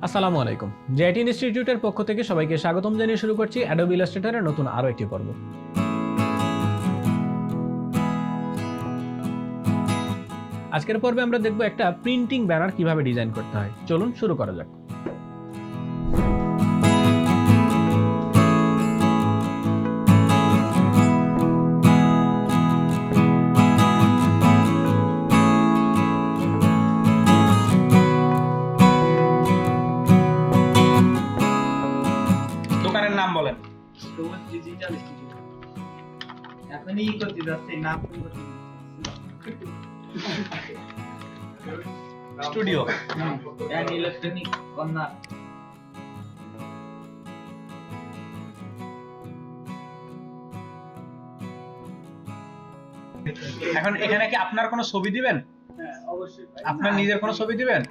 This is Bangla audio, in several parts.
আসসালামু আলাইকুম। জিটিনস্টিটিউটের পক্ষ থেকে সবাইকে স্বাগতম জানিয়ে শুরু করছি adobe illustrator-এর নতুন আরো একটি পর্ব। আজকের পর্বে আমরা দেখব একটা প্রিন্টিং ব্যানার কিভাবে ডিজাইন করতে হয়। চলুন শুরু করা যাক। দোকানের নাম বলেন। Digital studio. এখনই করতে যাচ্ছে নাম স্টুডিও এন্ড ইলেকট্রনিক কর্নার। এখন এখানে কি আপনার কোনো ছবি দিবেন? হ্যাঁ অবশ্যই। আপনার নিজের কোনো ছবি দিবেন?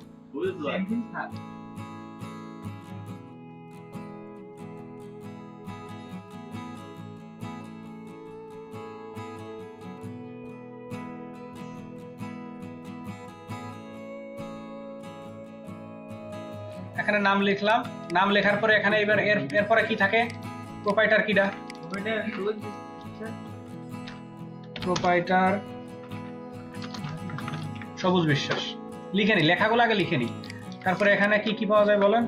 এখানে নাম লিখলাম, নাম লেখার পরে এখানে এবার এরপরে কি থাকে? প্রোপাইটার কিডা? প্রোপাইটার সবুজ বিশ্বাস। লিখে নি, লেখাগুলো আগে লিখে নি, তারপরে এখানে কি কি পাওয়া যায় বলেন?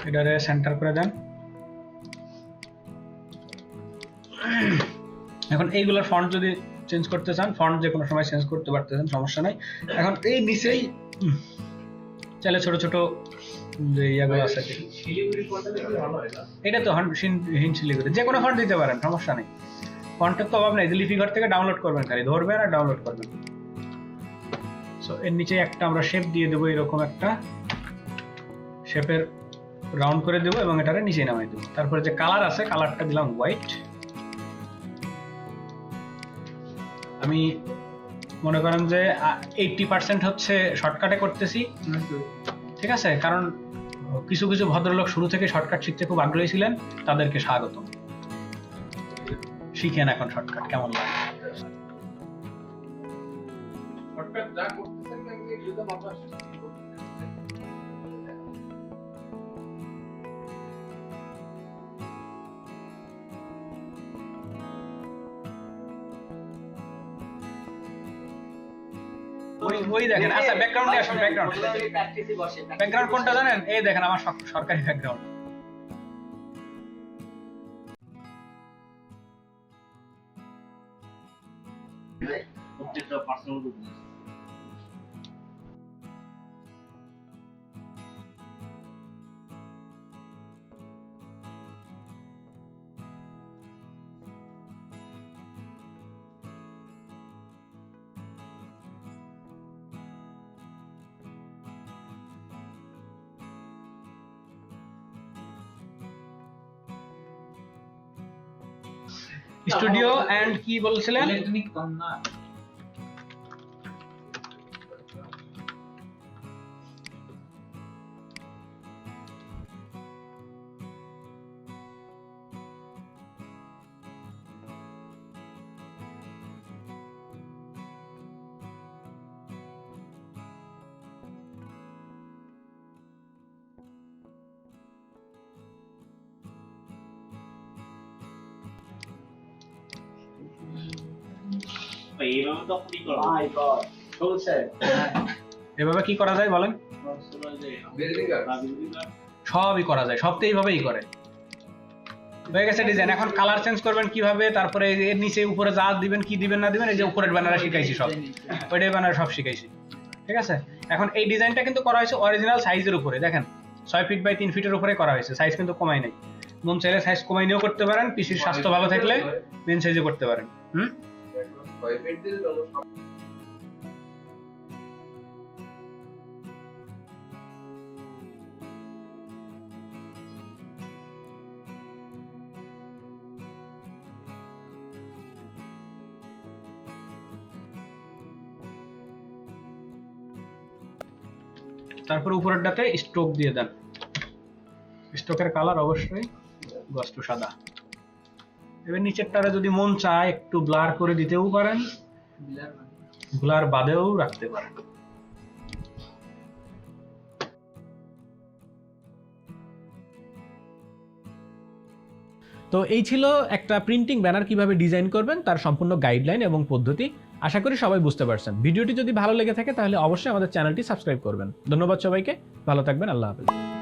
এটারে সেন্টার করে দেন। এখন এইগুলোর ফন্ট যদি চেঞ্জ করতে চান, ফন্ট যে কোনো সময় চেঞ্জ করতে পারতেছেন, সমস্যা নাই। এখন এই নিচেই চাইলে ছোট ছোট যে ইয়াগুলো আছে, এটা তো হিন্ট শিলিগুড়ি, যে কোনো ফন্ট দিতে পারেন, সমস্যা নেই। ফন্টের তো অভাব নেই, লিপি ঘর থেকে ডাউনলোড করবেন, খালি ধরবেন আর ডাউনলোড করবেন। সো এর নিচে একটা আমরা শেপ দিয়ে দেবো, এরকম একটা শেপের রাউন্ড করে দেবো এবং এটারে নিচে নামাই দেবো। তারপরে যে কালার আছে, কালারটা দিলাম হোয়াইট। আমি মনে করেন যে 80% হচ্ছে শর্টকাটে করতেছি, ঠিক আছে? কারণ কিছু কিছু ভদ্রলোক শুরু থেকে শর্টকাট শিখতে খুব আগ্রহী ছিলেন, তাদেরকে স্বাগতম। শিখেন এখন শর্টকাট কেমন লাগে। শর্টকাট যা করতেছেন নাকি যদি মাথা ওই দেখেন। আচ্ছা ব্যাকগ্রাউন্ডে আসুন। ব্যাকগ্রাউন্ড কোনটা জানেন? এই দেখেন আমার সরকারি ব্যাকগ্রাউন্ড। স্টুডিও এন্ড কি বলছিলেন? Electronic corner. এভাবে কি করা যায় বলেন? সবই করা যায়, সব তো এইভাবেই করে। হয়ে গেছে ডিজাইন। এখন কালার চেঞ্জ করবেন কিভাবে, তারপরে এর নিচে উপরে যা দিবেন, কি দিবেন না দিবেন, এই যে উপরের ব্যানারে শিখাইছি, সব ওইটাই ব্যানারে সব শিখাইছি, ঠিক আছে? এখন এই ডিজাইনটা কিন্তু করা হয়েছে অরিজিনাল সাইজের উপরে। দেখেন 6 ফিট বাই 3 ফিটের উপরে করা হয়েছে, সাইজ কিন্তু কমাই নাই। মন চাইলে সাইজ কমাই নিয়েও করতে পারেন, পিসির স্বাস্থ্য ভালো থাকলে মেন সাইজে করতে পারেন। তারপর উপরেরটাতে স্ট্রোক দিয়ে দেন। স্ট্রোকের কালার অবশ্যই গস টু সাদা। এবার নিচেরটারে যদি মন চায় একটু ব্লার করে দিতেও পারেন, ব্লার বাদেও রাখতে পারেন। তো এই ছিল একটা প্রিন্টিং ব্যানার কিভাবে ডিজাইন করবেন তার সম্পূর্ণ গাইডলাইন এবং পদ্ধতি। আশা করি সবাই বুঝতে পারছেন। ভিডিওটি যদি ভালো লেগে থাকে তাহলে অবশ্যই আমাদের চ্যানেলটি সাবস্ক্রাইব করবেন। ধন্যবাদ সবাইকে, ভালো থাকবেন, আল্লাহ হাফেজ।